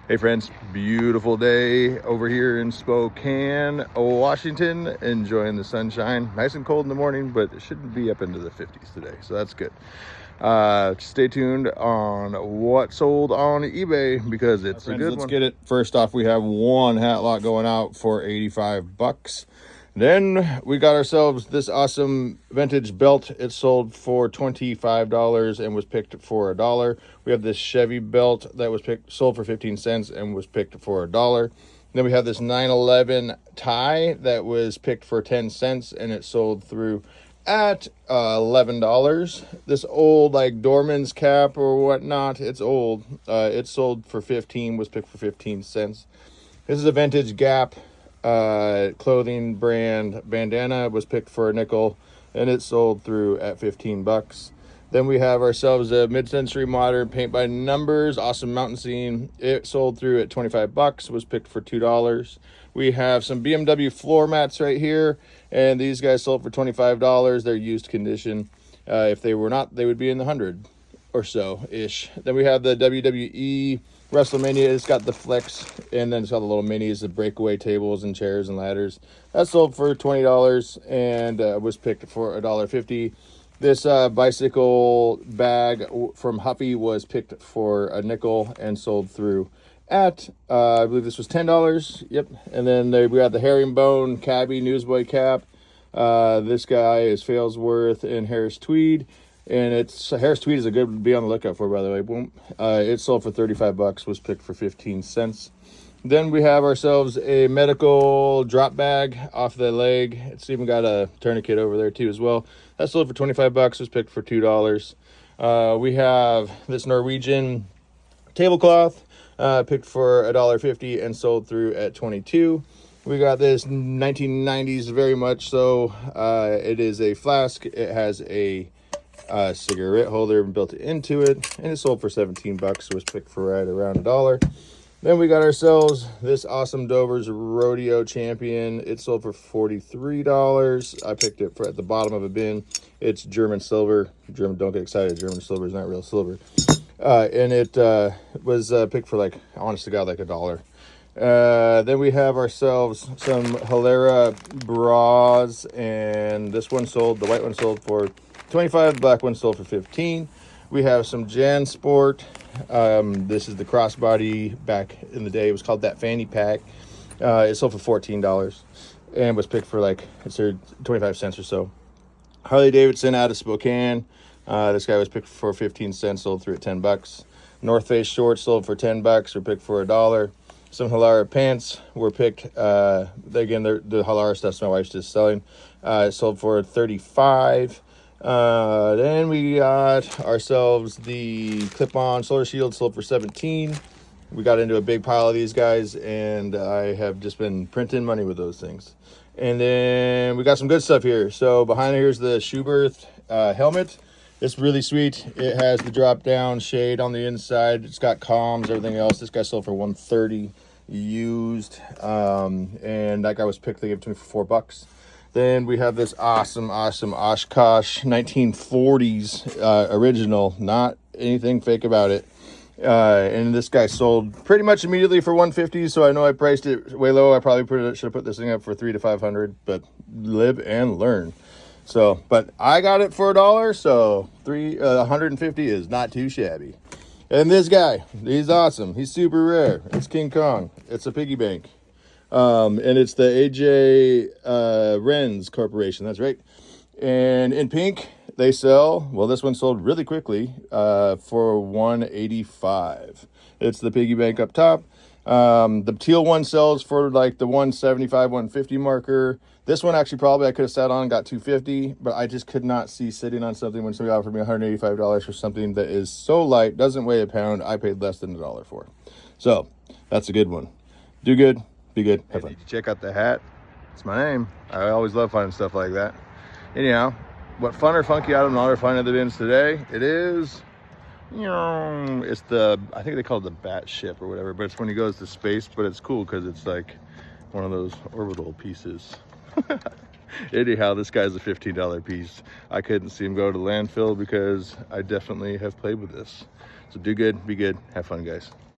Hey friends, beautiful day over here in Spokane, Washington. Enjoying the sunshine. Nice and cold in the morning, but it shouldn't be up into the 50s today, so that's good. Stay tuned on what sold on eBay because it's a good one. Let's get it. First off, we have one hat lot going out for 85 bucks. Then we got ourselves this awesome vintage belt. It sold for $25 and was picked for $1. We have this Chevy belt that was sold for 15 cents and was picked for $1. Then we have this 911 tie that was picked for 10 cents and it sold through at $11. This old like Dorman's cap or whatnot, it's old. It sold for 15, was picked for 15 cents. This is a vintage Gap clothing brand bandana, was picked for a nickel and it sold through at 15 bucks. Then we have ourselves a mid-century modern paint by numbers awesome mountain scene. It sold through at 25 bucks, was picked for $2. We have some BMW floor mats right here, and these guys sold for $25. They're used condition. If they were not, they would be in the 100 or so ish. Then we have the WWE WrestleMania. It's got the flex, and then it's got the little minis, the breakaway tables and chairs and ladders. That sold for $20 and was picked for $1.50. This bicycle bag from Huffy was picked for a nickel and sold through at, I believe this was $10. Yep. And then we got the herringbone cabbie newsboy cap. This guy is Failsworth and Harris Tweed. And Harris Tweed is a good be on the lookout for, by the way. Boom. It sold for 35 bucks, was picked for 15 cents. Then we have ourselves a medical drop bag off the leg. It's even got a tourniquet over there too as well. That sold for 25 bucks, was picked for $2. We have this Norwegian tablecloth, picked for $1.50 and sold through at 22. We got this 1990s, very much so. It is a flask. It has a cigarette holder built into it, and it sold for 17 bucks. Was picked for right around $1. Then we got ourselves this awesome Dover's Rodeo Champion. It sold for $43. I picked it for at the bottom of a bin. It's German silver. Don't get excited. German silver is not real silver. And it was picked for like, honest to God, like $1. Then we have ourselves some Hilera bras, and this one sold. The white one sold for 25. Black one sold for 15. We have some JanSport. This is the crossbody back in the day. It was called that fanny pack. It sold for $14 and was picked for like, it's 25 cents or so. Harley Davidson out of Spokane. This guy was picked for 15 cents, sold through at 10 bucks. North Face shorts sold for 10 bucks, were picked for $1. Some Halara pants were picked. Again, the Halara stuff my wife's just selling. It sold for 35. Then we got ourselves the clip-on solar shield, sold for 17. We got into a big pile of these guys, and I have just been printing money with those things. And then we got some good stuff here. So behind here's the Schuberth helmet. It's really sweet. It has the drop-down shade on the inside. It's got comms, everything else. This guy sold for $130 used, and that guy was picked. They gave it to me for $4. Then we have this awesome Oshkosh 1940s original, not anything fake about it. And this guy sold pretty much immediately for $150. So I know I priced it way low. I probably should have put this thing up for $300 to $500, but live and learn. So, but I got it for $1, so $150 is not too shabby. And this guy, he's awesome. He's super rare. It's King Kong. It's a piggy bank. And it's the AJ Renz Corporation. That's right. And in pink, they sell, well, this one sold really quickly for $185. It's the piggy bank up top. The teal one sells for like the $175, $150 marker. This one actually probably I could have sat on and got $250, but I just could not see sitting on something when somebody offered me $185 for something that is so light, doesn't weigh a pound. I paid less than $1 for. So that's a good one. Do good. Be good. Have fun. Did you check out the hat? It's my name. I always love finding stuff like that. Anyhow, what fun or funky item are finding the bins today? It is, it's the, I think they call it the bat ship or whatever, but it's when he goes to space, but it's cool because it's like one of those orbital pieces. Anyhow, this guy's a $15 piece. I couldn't see him go to landfill because I definitely have played with this. So do good, be good, have fun, guys.